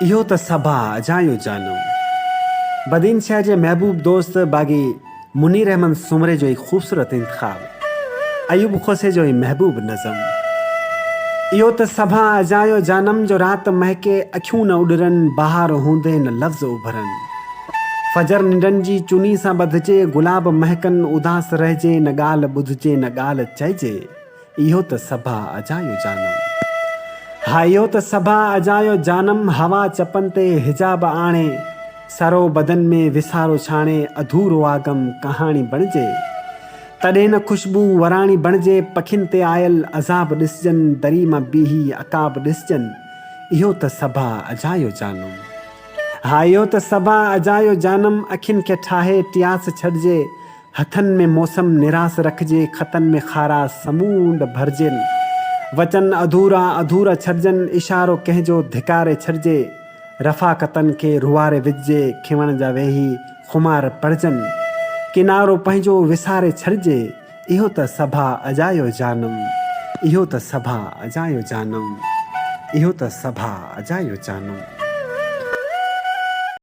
इहो त सभा अजायो जानम। बदीन शहर जे महबूब दोस्त बागी मुनीर अहमद सुमरे जो एक खूबसूरत इंतखाब, अयूब खोसे जो एक महबूब नज़म। इहो त सभा अजायो जानम जो रात महके अखियूं न उडरन, बहार हूंदे न लफ़्ज़ उभरन। फजर निंडन जी चुनी सां ॿधजे, गुलाब महकन उदास रहिजे, न ॻाल्हि ॿुधजे न ॻाल्हि चइजे। इहो त सभा अजायो जानम। हा इहो त सभा अजायो जानम, हवा चपन ते हिजाब आणे, सरो बदन में विसारो छाणे, अधूरो आगम कहाणी बणिजे। तॾहिं न ख़ुशबू वराणी बणिजे, पखियुनि ते आयल अज़ाब ॾिसजनि, दरी मां बीही अकाब ॾिसजनि। इहो त सभा अजायो जानम। हा इहो त सभा अजायो जानम, अखियुनि खे ठाहे टियास छॾिजे, हथनि में मौसम निरास रखिजे, खतनि में खारास समूंड भरिजनि। वचन अधूरा अधूरा छॾिजनि, इशारो कंहिंजो धिकारे छॾिजे, रफ़ाक़तनि खे रुआरे विझिजे, खिवण जा वेही खुमार पढ़जनि, किनारो पंहिंजो विसारे छॾिजे। इहो त सभा अजायो जानम। इहो त सभा अजायो जानम। इहो त सभा अजायो जानम।